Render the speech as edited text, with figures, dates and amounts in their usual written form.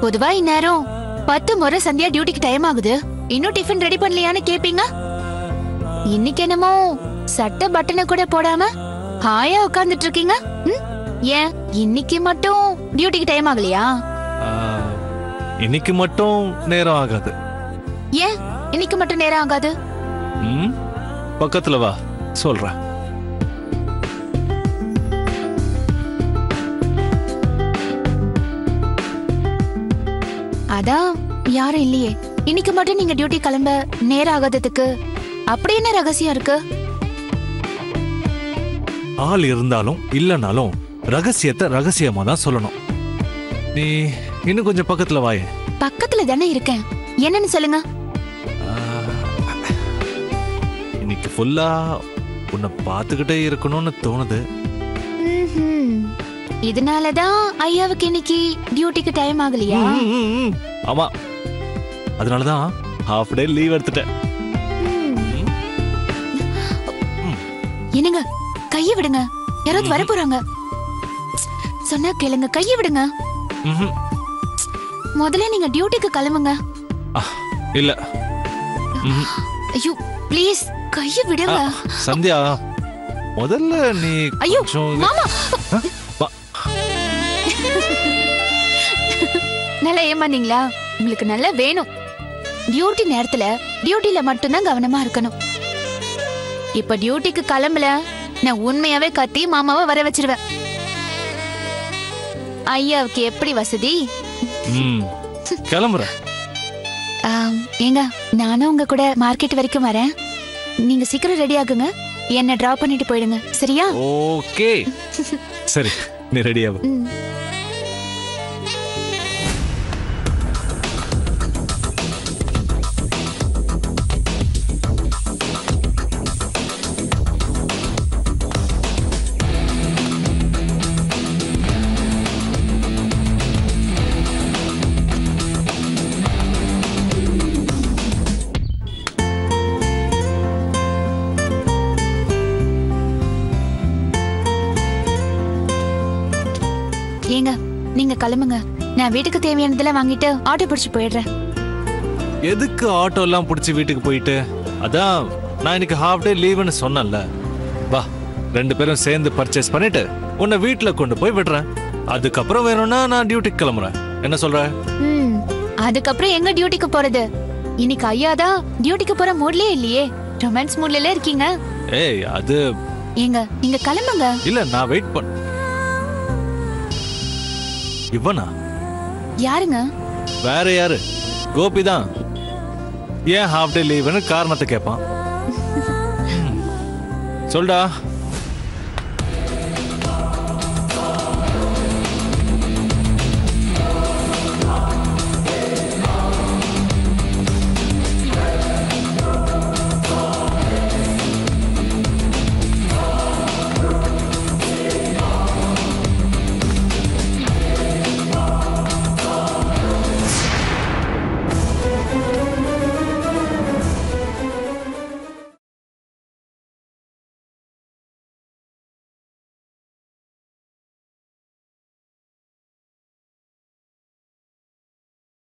பொதுவா இந்நேரம் 10 முறை சந்தியா டியூட்டிக்கு டைம் ஆகுது, இன்னும் டிஃபன் ரெடி பண்ணலையான்னு கேப்பீங்க. இன்னைக்கு என்னமோ சட்டை பட்டனை கூட போடாம ஹாயா உட்கார்ந்துட்டு இருக்கீங்க. ஏன் இன்னைக்கு மட்டும் டியூட்டிக்கு டைம் ஆகலையா? இன்னைக்கு மட்டும் நேரம் ஆகாது. ஏன் இன்னைக்கு மட்டும் நேரம் ஆகாது? பக்கத்துல வா சொல்றேன். அதான் யாரும் இல்லையே, இன்னைக்கு மட்டும் நீங்க டியூட்டி கிளம்ப நேரம் ஆகாததுக்கு அப்படி என்ன ரகசியம் இருக்கு? ஆள் இருந்தாலும் இல்லனாலும் ரகசியத்தை ரகசியமா தான் சொல்லணும். நீ இன்னும் கொஞ்சம் பக்கத்துல வாயே. பக்கத்துல தானே இருக்கேன், என்னன்னு சொல்லுங்க. இன்னைக்கு ஃபுல்லா உன்னை பார்த்துக்கிட்டே இருக்கணும்னு தோணுது. இதனாலதான் ஐயாவுக்கு இன்னைக்கு டியூட்டிக்கு டைம் ஆகலையா? ஆமா, அதனாலதான் ஹாஃப் டே லீவ் எடுத்துட்டேன். என்னங்க கைய விடுங்க, யாராவது வர போறாங்க. சொன்னா கேளுங்க, கைய விடுங்க. முதல்ல நீங்க டியூட்டிக்கு கிளம்புங்க. இல்ல. ஐயோ ப்ளீஸ் கைய விடுங்க. சந்தியா, முதல்ல நீ. ஐயோ மாமா, நல்லா ஏமாந்தீங்களா? உங்களுக்கு நல்லா வேணும். டியூட்டி நேரத்துல டியூட்டில மட்டும்தான் கவனமா இருக்கணும். இப்ப டியூட்டிக்கு கிளம்பல, நான் உண்மையாவே கத்தி மாமாவை வர வச்சிருவேன். ஐயாவுக்கு எப்படி வசதி? கிளம்புற? ஏங்க நானும் உங்க கூட மார்க்கெட் வரைக்கும் வரேன். நீங்க சீக்கிரம் ரெடி ஆகுங்க, என்ன டிராப் பண்ணிட்டு போயிடுங்க, சரியா? ஓகே சரி, நீ ரெடி ஆகு. ஏங்க நீங்க கிளம்புங்க, நான் வீட்டுக்கு தேவையானதெல்லாம் வாங்கிட்டு ஆட்டோ பிடிச்சு போயிடுறேன். எதுக்கு ஆட்டோ எல்லாம் பிடிச்சி வீட்டுக்கு போயிட்டு? அதான் நான் இன்னைக்கு ஹாஃப் டே லீவுன்னு சொன்னேன்ல. வா, 2 பேரும் சேர்ந்து பர்ச்சேஸ் பண்ணிட்டு உன்னை வீட்டுல கொண்டு போய் விடுறேன். அதுக்கப்புறம் வேணும்னா நான் டியூட்டிக்கு கிளம்புறேன். என்ன சொல்ற? அதுக்கப்புறம் எங்க டியூட்டிக்கு போறது? இன்னைக்கு ஐயாதான் டியூட்டிக்கு போற மூட்லயே இல்லையே, ரொமான்ஸ் மூட்ல இருக்கீங்க. ஏய் அது ஏங்க நீங்க கிளம்புங்க. இல்ல, நான் வெயிட் பண்ண. இவனா? யாருங்க? வேற யாரு? கோபி தான். ஏன் ஹாஃப் டே லீவுன்னு காரணத்தை கேட்பான். சொல்டா.